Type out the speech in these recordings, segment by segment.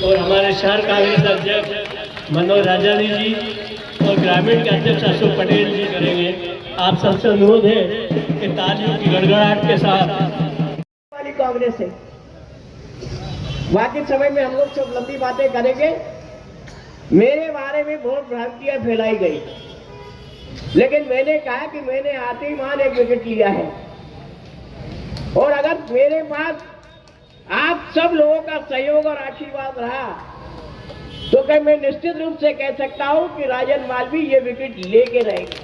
और हमारे शहर कांग्रेस अध्यक्ष मनोज राजानी जी और ग्रामीण के अध्यक्ष अशोक पटेल जी करेंगे। आप सबसे अनुरोध है कि तालियों की गड़गड़ाहट के साथ वाली कांग्रेस है। बाकी समय में हम लोग सब लंबी बातें करेंगे। मेरे बारे में बहुत भ्रांतियां फैलाई गई, लेकिन मैंने कहा कि मैंने आते ही मान एक विकेट लिया है, और अगर मेरे पास आप सब लोगों का सहयोग और आशीर्वाद रहा तो क्या मैं निश्चित रूप से कह सकता हूं कि राजन मालवीय ये विकेट लेके रहेंगे,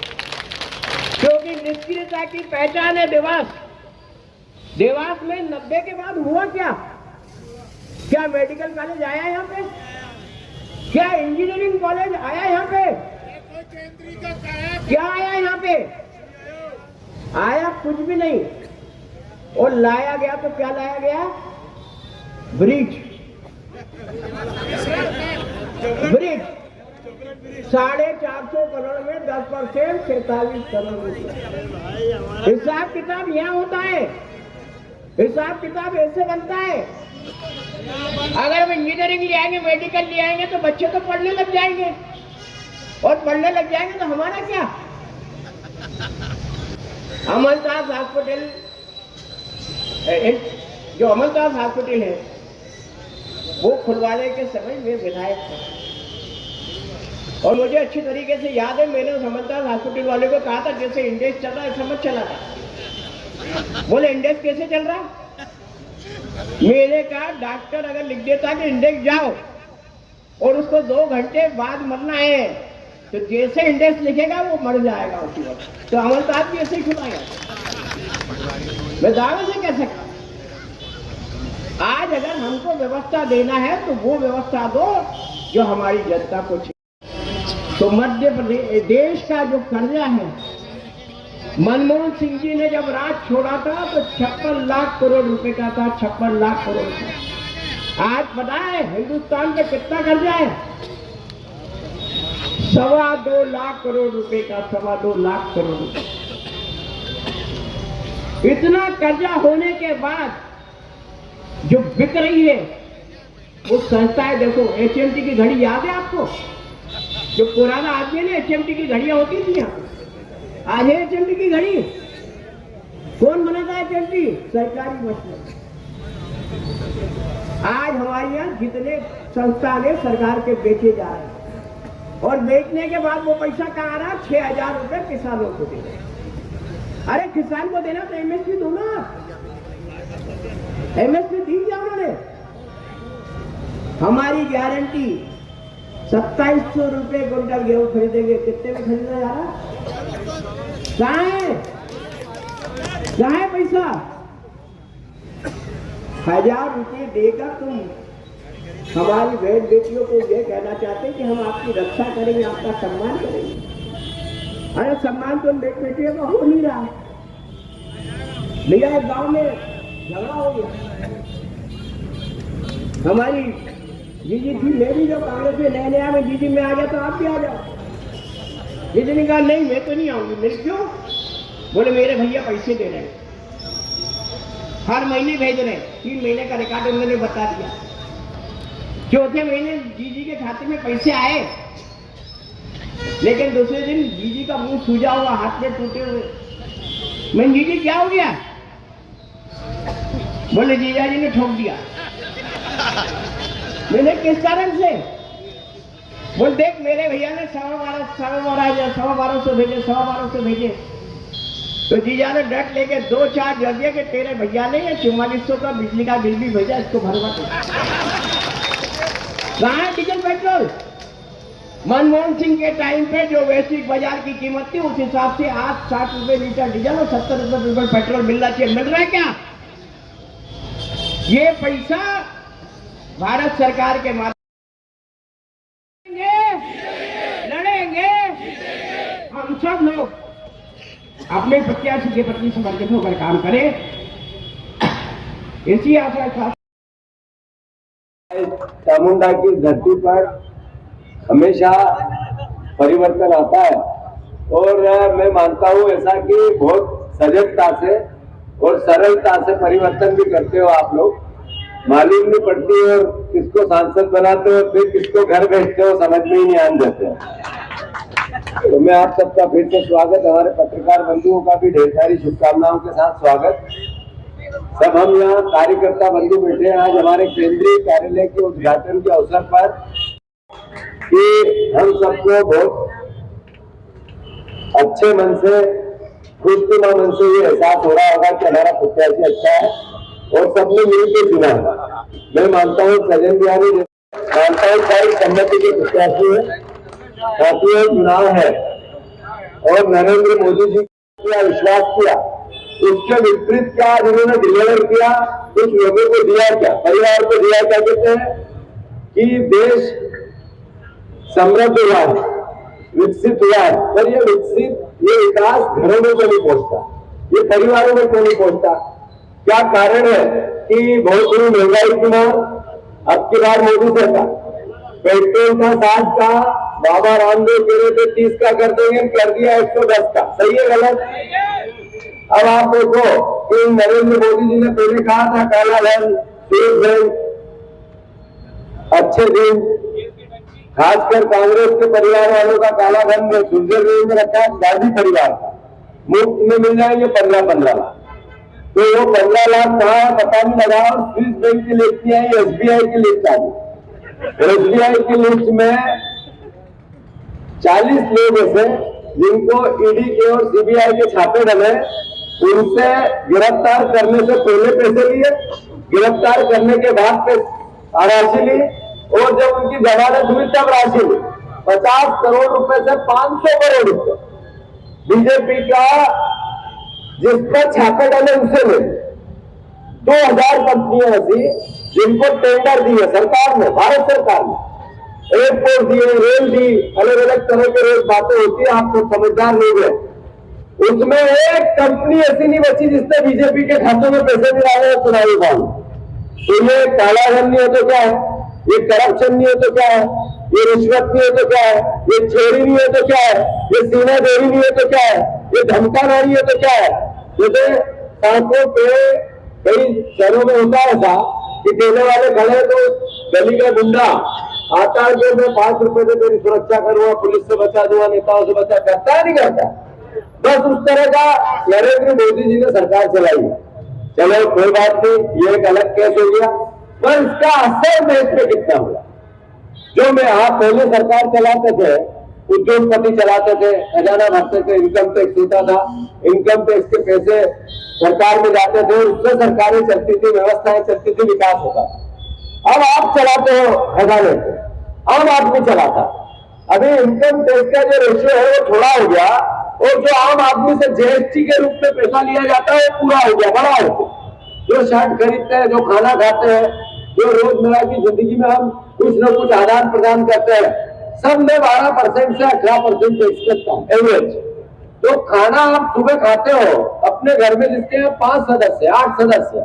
क्योंकि निष्क्रियता की पहचान है देवास। देवास में 90 के बाद हुआ क्या मेडिकल कॉलेज आया यहाँ पे? क्या इंजीनियरिंग कॉलेज आया यहाँ पे? क्या आया यहाँ पे? आया कुछ भी नहीं। और लाया गया तो क्या लाया गया? ब्रिज 450 करोड़ में 10% 43 करोड़ रुपए। हिसाब किताब यहाँ होता है, हिसाब किताब ऐसे बनता है। अगर हम इंजीनियरिंग ले आएंगे, मेडिकल ले आएंगे तो बच्चे तो पढ़ने लग जाएंगे, और पढ़ने लग जाएंगे तो हमारा क्या? अमलदास हॉस्पिटल, जो अमलदास हॉस्पिटल है वो खुलवाने के समय में विधायक था, और मुझे अच्छी तरीके से याद है मैंने उस अमलदास हॉस्पिटल वाले को कहा था जैसे इंडेक्स चल रहा है ऐसा मत चला था। बोले इंडेक्स कैसे चल रहा? मैंने कहा डॉक्टर अगर लिख देता कि इंडेक्स जाओ और उसको 2 घंटे बाद मरना है तो जैसे इंडेक्स लिखेगा वो मर जाएगा उसी वक्त। तो अमलदास भी ऐसे ही खुलाएगा, मैं दावे से कह सकता। आज अगर हमको व्यवस्था देना है तो वो व्यवस्था दो जो हमारी जनता को चाहिए। तो मध्य प्रदेश देश का जो कर्जा है, मनमोहन सिंह जी ने जब राज छोड़ा था तो 56 लाख करोड़ रुपए का था, 56 लाख करोड़ का। आज पता है हिंदुस्तान पे कितना कर्जा है? 2.25 लाख करोड़ रुपए का, 2.25 लाख करोड़ रुपए। इतना कर्जा होने के बाद जो बिक रही है वो संस्थाएं, देखो HMT की घड़ी याद है आपको? जो पुराना आदमी ने HMT की घड़ियां होती थी यहाँ, आज है HMT की घड़ी। कौन बनाता है HMT? सरकारी मशीन। आज हमारे यहाँ जितने संस्थान है सरकार के बेचे जा रहे हैं, और बेचने के बाद वो पैसा कहाँ आ रहा? 6,000 रुपए किसानों को देना। अरे किसान को देना तो MSP दो ना, MSP दी क्या उन्होंने? हमारी गारंटी 2700 रुपए क्विंटल गेहूं खरीदेंगे। कितने में खरीदा जा रहा? कहाँ है पैसा? 1,000 रुपए देकर तुम हमारी बहन बेटियों को ये कहना चाहते कि हम आपकी रक्षा करेंगे, आपका सम्मान करेंगे। अरे सम्मान तो बेटियों को हो नहीं रहा। मेरा एक गांव में झगड़ा हो गया। हमारी जीजी थी, मैं भी जो कांग्रेस में नया नया में जीजी में आ गया तो आप भी आ जाओ। जीजी ने कहा नहीं मैं तो नहीं आऊंगी। मेरे क्यों? बोले मेरे भैया पैसे दे रहे हैं, हर महीने भेज रहे हैं। 3 महीने का रिकॉर्ड उन्होंने बता दिया। चौथे महीने जीजी के खाते में पैसे आए, लेकिन दूसरे दिन जीजी का मुंह सूजा हुआ, हाथ में टूटे हुए। मैं जीजी क्या हो गया? बोले जीजा जी ने ठोक दिया। मैंने किस कारण से? बोल देख मेरे भैया ने 12,500 भेजे, 12,500 भेजे। तो जीजा ने डट लेके 2-4 जज दिया कि तेरे भैया ने 4400 का बिजली का बिल भी भेजा, इसको भरवा दो। कहाँ है डीजल पेट्रोल? मनमोहन सिंह के टाइम पे जो वैश्विक बाजार की कीमत थी उस हिसाब से आज 60 रुपए लीटर डीजल और 70 रुपए पेट्रोल मिलना चाहिए। मिल रहा है क्या? ये पैसा भारत सरकार के माध्यम लड़ेंगे हम सब लोग अपने प्रत्याशी के प्रति समर्पित होकर काम करें, इसी आशा के साथ। चामुंडा की धरती पर हमेशा परिवर्तन आता है, और मैं मानता हूँ ऐसा कि बहुत सजगता से और सरलता से परिवर्तन भी करते हो आप लोग। मालूम नहीं पड़ती और किसको सांसद बनाते हो फिर किसको घर भेजते हो समझ में ही नहीं आने देते। तो मैं आप सबका फिर से स्वागत, हमारे पत्रकार बंधुओं का भी ढेर सारी शुभकामनाओं के साथ स्वागत। सब हम यहाँ कार्यकर्ता बंधु बैठे हैं आज हमारे केंद्रीय कार्यालय के उद्घाटन के अवसर पर कि हम सबको बहुत अच्छे मन से, खुशनुमा मन से ये एहसास हो रहा होगा कि हमारा प्रत्याशी अच्छा है और सबने मिलकर चुना है। मैं मानता हूँ सजन बिहारी मानता हूँ सारी सम्मति के प्रत्याशी है, साथियों चुनाव है और नरेंद्र मोदी जी क्या विश्वास किया, उसके विपरीत क्या जिन्होंने डिलीवर किया, कुछ लोगों को दिया क्या, परिवार को दिया क्या, कहते हैं कि देश समृद्ध हुआ है, विकसित हुआ है, पर ये विकसित, ये विकास घरों में क्यों नहीं पहुंचता, ये परिवारों में क्यों नहीं पहुंचता? क्या कारण है कि बहुत बड़ी महंगाई की मार अब की बार मोदी सरकार पेट्रोल का 60 का, बाबा रामदेव कह रहे थे 30 का कर देंगे, कर दिया 110 का, सही है गलत? अब आप देखो कि नरेंद्र मोदी जी ने पहले कहा था काला धन, तेज धन, अच्छे दिन, खासकर कांग्रेस के परिवार वालों का काला धन स्विट्जरलैंड में रखा है, गांधी परिवार का मुफ्त में मिल जाएंगे 15-15 लाख। तो वो 15 लाख कहा है पता नहीं लगा, और स्विस बैंक की लिस्ट आई, SBI की लिस्ट आई। SBI की लिस्ट में 40 लोग ऐसे जिनको ED के और CBI के छापे डले, उनसे गिरफ्तार करने से पहले पैसे लिए, गिरफ्तार करने के बाद राशि ली, और जब उनकी जमानत हुई तब राशि ली 50 करोड़ रुपए से 500 करोड़ रुपए। बीजेपी का जिस पर छापे डाले उसे ले 2000 कंपनियां ऐसी जिनको टेंडर दिए सरकार ने, भारत सरकार ने, एयरपोर्ट दिए, रेल दी, अलग अलग तरह के रेल बातें होती है, आप तो समझदार लोग हैं। उसमें एक कंपनी ऐसी नहीं बची जिसने बीजेपी के खातों में पैसे नहीं डाले चुनावी बॉन्ड। तो ये काला धन नहीं हो तो क्या है, ये करप्शन नहीं हो तो क्या है, ये रिश्वत नहीं हो तो क्या है, ये चोरी नहीं हो तो क्या है, ये सीना देरी नहीं हो तो क्या है, ये धमकाना नहीं हो तो क्या है? जैसे सड़कों पे कई शहरों में होता है ऐसा कि ठेले वाले खड़े तो गली का गुंडा आता है कि मैं 5 रुपए से तेरी सुरक्षा करूंगा, पुलिस से बचा दूंगा, नेताओं से बचा, करता है नहीं करता? बस उस तरह का नरेंद्र मोदी जी ने सरकार चलाई है। चलो कोई बात नहीं, ये एक अलग केस हो गया, पर इसका असर देश में कितना हुआ? जो में आप पहले सरकार चलाते थे, उद्योगपति चलाते थे, खजाना भरते थे, इनकम टैक्स होता था, इनकम टैक्स के पैसे सरकार में जाते थे, उससे सरकारें चलती थी, व्यवस्थाएं चलती थी, विकास होता था। अब आप चलाते हो खजाने से, आम आदमी चलाता। अभी इनकम टैक्स का जो रेशियो है वो थोड़ा हो गया, और जो आम आदमी से GST के रूप में पैसा लिया जाता है वो पूरा हो गया, बड़ा हो गया। जो शर्ट खरीदते हैं, जो खाना खाते हैं, जो रोजमर्रा की जिंदगी में हम कुछ न कुछ आदान प्रदान करते हैं, सब में 12% से 18% टैक्स लगता है एवरेज। तो खाना आप सुबह खाते हो अपने घर में जिसके 5 सदस्य 8 सदस्य,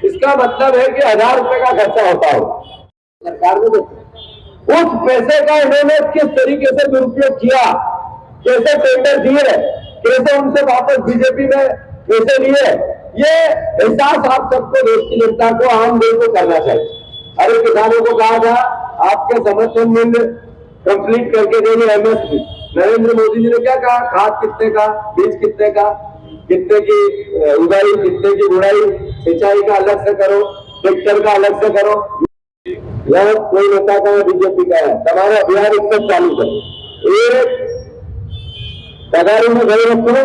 इसका मतलब है कि 1000 रुपए का खर्चा होता हो सरकार को। उस पैसे का इन्होंने किस तरीके से दुरुपयोग किया, कैसे टेंडर दिए, कैसे उनसे वापस बीजेपी में पैसे लिए, ये एहसास आप सबको, देश की जनता को, आम लोगों को करना चाहिए। अरे किसानों को कहा था आपके समर्थन मूल्य कंप्लीट करके देंगे MSP। नरेंद्र मोदी जी ने क्या कहा, खाद कितने का, बीज कितने का, कितने की उगाई, कितने की बुड़ाई, सिंचाई का अलग से करो, ट्रैक्टर का अलग से करो। यह कोई नेता का बीजेपी का है, तुम्हारा अभियान इससे चालू करो, एक तगारी में गए रखो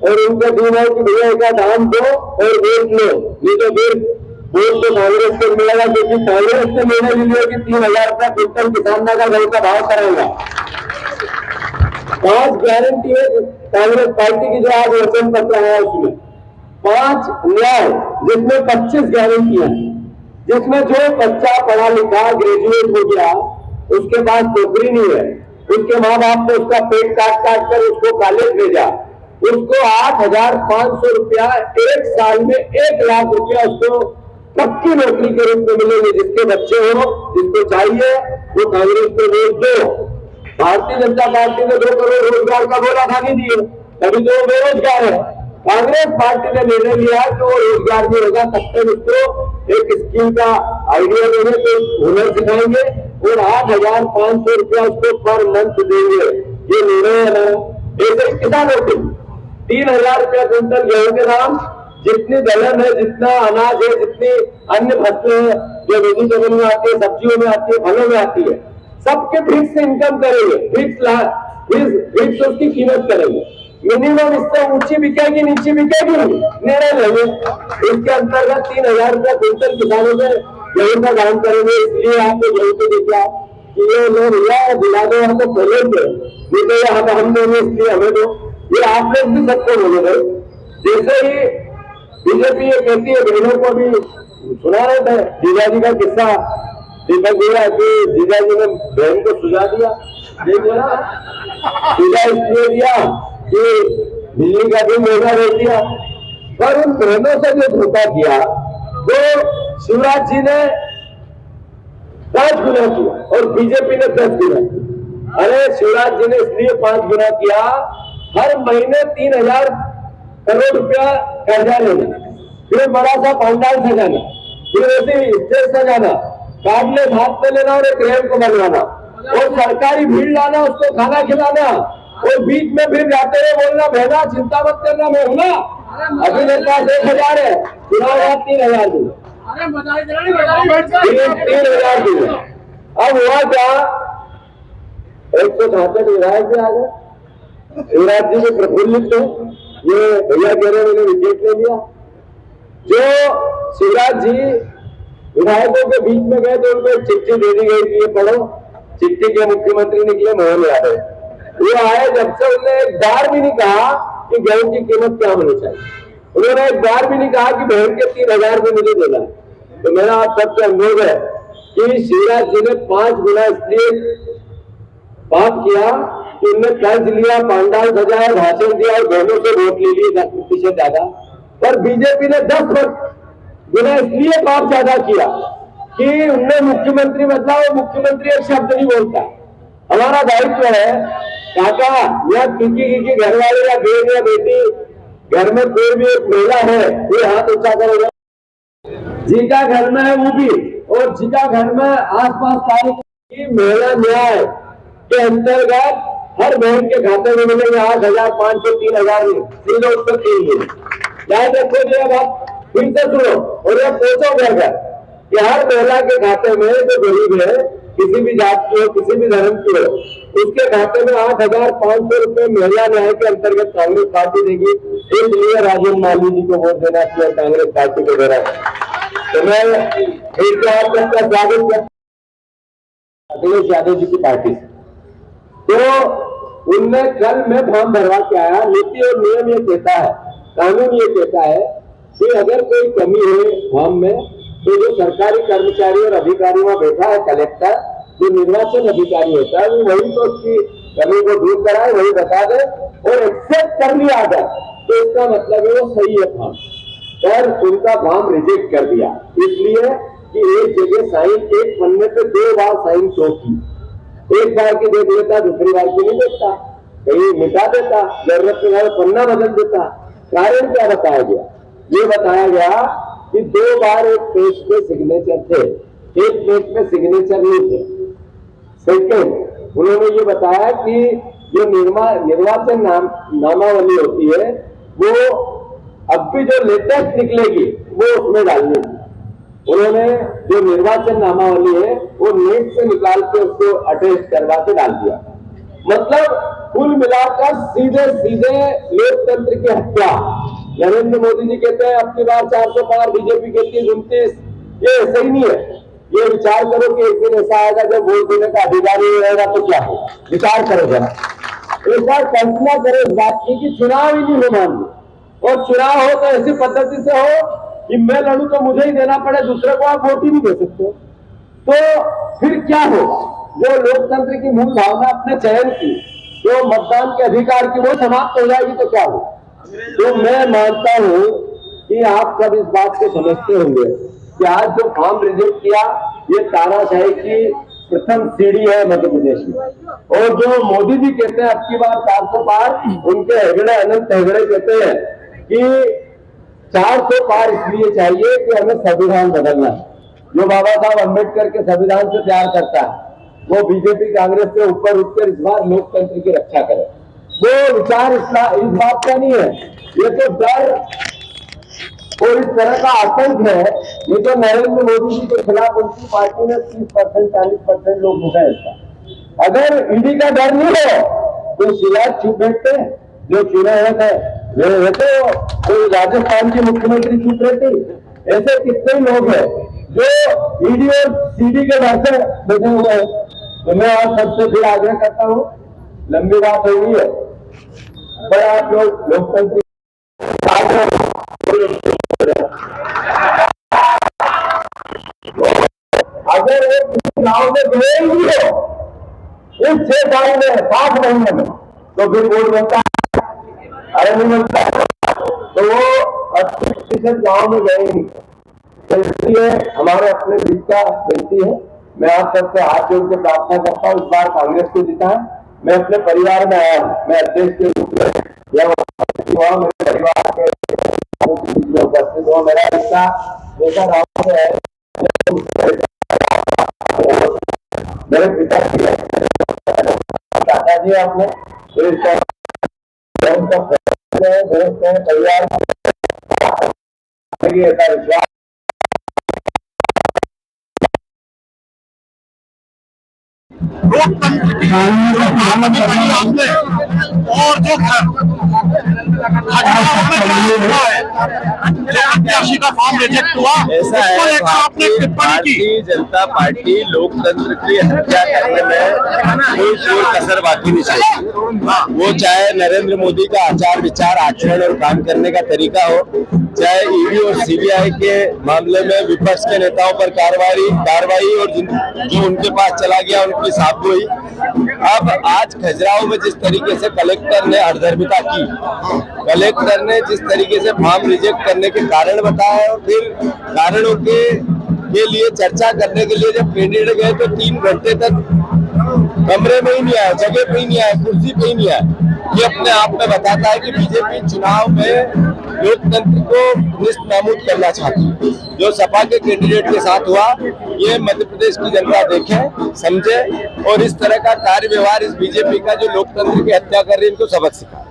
और उनका दिन है कि भैया का दाम दो और वोट लो, नहीं तो फिर वोट तो कांग्रेस को मिलेगा, क्योंकि कांग्रेस ने निर्णय लिया कि 3000 रुपया क्विंटल किसान का घर का भाव करेगा। 5 गारंटी है कांग्रेस पार्टी की, जो आज वचन पत्र है उसमें 5 न्याय, जिसमें 25 गारंटियां, जिसमें जो बच्चा पढ़ा लिखा ग्रेजुएट हो गया, उसके पास नौकरी नहीं है, उसके माँ बाप ने उसका पेट काट कर उसको कॉलेज भेजा, उसको 8500 रुपया एक साल में 1 लाख रुपया उसको पक्की नौकरी के रूप में मिलेंगे। जिसके बच्चे हो, जिसको चाहिए वो कांग्रेस को वोट दो। भारतीय जनता पार्टी ने 2 करोड़ रोजगार का बोला था, नहीं दिए, अभी तो बेरोजगार है। कांग्रेस पार्टी ने निर्णय लिया कि वो रोजगार नहीं होगा तब तक उसको एक स्कीम का आइडिया देंगे, तो हुनर सिखाएंगे और 8,500 रुपया उसको पर मंथ देंगे। ये निर्णय है। ऐसे किसानों के 3,000 रुपया क्विंटल गेहूं के दाम, जितनी दलहन है, जितना अनाज है, जितनी अन्य फसलें हैं जो वेजिटेबल में आती है, सब्जियों में आती है, फलों में आती है, सबके फिक्स इनकम करेंगे, फिक्स उसकी कीमत करेंगे। मिनिमम इससे ऊंची बिकेगी नीचे बिकेगी निर्णय लेंगे। इसके अंतर्गत 3,000 रुपया क्विंटल किसानों से गेहूं का दाम करेंगे। इसलिए आपको गेहूं को देखा कि ये लोग या दिला दो हमको पहले दे, नहीं तो ये हम देंगे इसलिए हमें दो। ये आप लोग भी सबको बोले गए। जैसे ही बीजेपी ये कहती है, बहनों को भी सुना रहे थे जीजा जी का किस्सा, दीपक बोला कि जीजा जी ने बहन को सुझा दिया, सुझा इसलिए दिया कि बिजली का भी महंगा रह दिया। पर उन बहनों से जो धोखा किया वो शिवराज जी ने 5 गुना किया और बीजेपी ने 10 गुना किया। अरे शिवराज जी ने इसलिए 5 गुना किया, हर महीने 3,000 करोड़ रुपया कर्जा लेना, फिर बड़ा सा पंडाल सजाना, फिर ऐसे स्टेज सजाना, कार्डलेस हाथ में लेना और एक रैंप को बनवाना और सरकारी भीड़ लाना, उसको खाना खिलाना और बीच में फिर जाते हुए बोलना बहना चिंता मत करना मैं हूं ना, अभी मेरे पास 1,000 है, चुनाव आप 3,000 दूंगा, 3,000 दूंगा। अब हुआ क्या, 166 विधायक भी आ गए। शिवराज जी में प्रफुल्लित थे, ये भैया कह रहे मैंने विकेट ले लिया। जो शिवराज जी विधायकों के बीच में गए तो उनको एक चिट्ठी दे दी गई कि ये पढ़ो। चिट्ठी के मुख्यमंत्री निकले मोहन यादव। वो आए, जब से उन्होंने एक बार भी नहीं कहा कि गेहूं की कीमत क्या होनी चाहिए, उन्होंने एक बार भी नहीं कहा कि बहन के 3,000 रुपये मुझे देना है। तो मेरा आप सबसे अनुरोध है कि शिवराज जी ने 5 गुना इसलिए पाप किया कि उन्होंने कर्ज लिया, पांडाल सजाया, भाषण दिया और बहनों से वोट ले लिए 10% ज्यादा। पर बीजेपी ने 10 गुना इसलिए पाप ज्यादा किया कि उनने मुख्यमंत्री बदला, वो मुख्यमंत्री एक शब्द नहीं बोलता। हमारा दायित्व है काका या किसी घर वाले या बेट या बेटी घर में कोई भी एक महिला है, ये हाथ ऊंचा करेगा, जिनका घर में है वो भी, और जिनका घर में आसपास तारीख की महिला न्याय के अंतर्गत हर बहन के खाते में मिलेंगे 8,500 3,000 सीधे उसको 3 दिन। याद रखो जी, अब आप फिर से सुनो और ये सोचो घर कि हर महिला के खाते में जो गरीब है, किसी भी जात की हो, किसी भी धर्म की हो, उसके खाते में 8,500 रुपये महिला न्याय के अंतर्गत कांग्रेस पार्टी देगी। इसलिए राजेंद्र माली जी को वोट देना चाहिए, कांग्रेस पार्टी को देना। तो मैं एक तो आप सबका स्वागत करता हूं अखिलेश यादव जी की पार्टी से। तो उनमें कल मैं फॉर्म भरवा के आया। नीति और नियम ये कहता है, कानून ये कहता है कि अगर कोई कमी है फॉर्म में तो जो सरकारी कर्मचारी और अधिकारी वहां बैठा है, कलेक्टर जो निर्वाचन अधिकारी होता है, वो वही तो उसकी कमी को दूर कराए, वही बता दे और एक्सेप्ट कर लिया अगर तो इसका मतलब है वो सही है फॉर्म। पर उनका फॉर्म रिजेक्ट कर दिया इसलिए कि एक जगह साइन, एक पन्ने पे 2 बार साइन क्यों की, एक बार की देख लेता, दूसरी बार की नहीं देखता, कहीं मिटा देता, जरूरत के बाद पन्ना बदल देता। कारण क्या बताया गया, ये बताया गया कि 2 बार एक पेज पे सिग्नेचर थे, एक पेज पे सिग्नेचर नहीं थे। सेकंड, उन्होंने ये बताया कि जो निर्वाचन नामावली होती है वो अब भी जो लेटेस्ट निकलेगी वो उसमें डालनी थी। उन्होंने जो निर्वाचन नामावली है वो नेट से निकाल के उसको अटैच करवा के डाल दिया। मतलब कुल मिलाकर सीधे सीधे लोकतंत्र की हत्या। नरेंद्र मोदी जी कहते हैं अब की बार 400 पार, बीजेपी कहती है 29। ये सही नहीं है। ये विचार करो कि एक दिन ऐसा आएगा जब वोट देने का अधिकार नहीं रहेगा तो क्या होगा। विचार करो जरा, एक बार कल्पना करो इस बात की कि चुनाव ही नहीं हो मान लो, और चुनाव हो तो ऐसी पद्धति से हो कि मैं लड़ू तो मुझे ही देना पड़े, दूसरे को आप वोट ही नहीं दे सकते। तो फिर क्या हो, जो लोकतंत्र की मूल भावना अपने चयन की, जो मतदान के अधिकार की, वो समाप्त हो जाएगी तो क्या हो। तो मैं मानता हूं कि आप सब इस बात को समझते होंगे कि आज जो फॉर्म रिजेक्ट किया ये तानाशाही की प्रथम सीढ़ी है मध्य प्रदेश में। और जो मोदी जी कहते हैं अब की बार 400 पार, उनके हेगड़े अनंत हेगड़े कहते हैं कि 400 पार इसलिए चाहिए कि हमें संविधान बदलना है। जो बाबा साहब अम्बेडकर के संविधान से प्यार करता है वो बीजेपी कांग्रेस से ऊपर उठकर इस बार लोकतंत्र की रक्षा करे। वो विचार इस बात का नहीं है, ये तो डर और इस तरह का आतंक है। ये तो नरेंद्र मोदी जी के खिलाफ उनकी पार्टी में 30% 40% लोग हो गए इसका। अगर ईडी का डर नहीं हो तो शिलायत चुप बैठते हैं, जो चुने हुए थे तो राजस्थान की मुख्यमंत्री चुप रहती। ऐसे कितने लोग हैं जो ईडी और सीडी के डर से बैठे हुए हैं। तो मैं आप सबसे फिर आग्रह करता हूँ, लंबी बात हो गई है, पर आप लोग लोकतंत्र अगर वो किसी गांव में गए ही हो इस 6 साल में 7 महीने में तो फिर वोट बनता है, अरे नहीं बनता। तो वो 80% गांव में गए नहीं। तो इसलिए हमारे अपने बीच का व्यक्ति है। मैं आप सबसे हाथ जोड़ के प्रार्थना करता हूँ इस बार कांग्रेस को जिताएं। मैं अपने परिवार में आया हूँ, मैं अध्यक्ष के रूप में मेरे परिवार के उपस्थित हुआ। मेरा रिश्ता जैसा राम से है, मेरे पिता जी दादाजी आपने परिवार ऐसा विश्वास और जो प्रत्याशी का फॉर्म रिजेक्ट हुआ, ऐसा है भारतीय जनता पार्टी लोकतंत्र की हत्या करने में कोई कसर बाकी नहीं छोड़ती। वो चाहे नरेंद्र मोदी का आचार विचार आचरण और काम करने का तरीका हो, चाहे ईडी और सीबीआई के मामले में विपक्ष के नेताओं पर कार्रवाई और जो उनके पास चला गया उनकी साफगोई। अब आज खजुराहो में जिस तरीके से कलेक्टर ने अधर्मिता की, कलेक्टर ने जिस तरीके से फॉर्म रिजेक्ट करने के कारण बताया और फिर कारणों के लिए चर्चा करने के लिए जब कैंडिडेट गए तो 3 घंटे तक कमरे में ही नहीं आया, जगह पे ही नहीं आया, कुर्सी पे ही नहीं आया। ये अपने आप में बताता है कि बीजेपी चुनाव में लोकतंत्र को निस्तनाबूद करना चाहती है। जो सपा के कैंडिडेट के साथ हुआ, ये मध्य प्रदेश की जनता देखे, समझे और इस तरह का कार्य व्यवहार इस बीजेपी का जो लोकतंत्र की हत्या कर रही है इनको सबक सिखाए।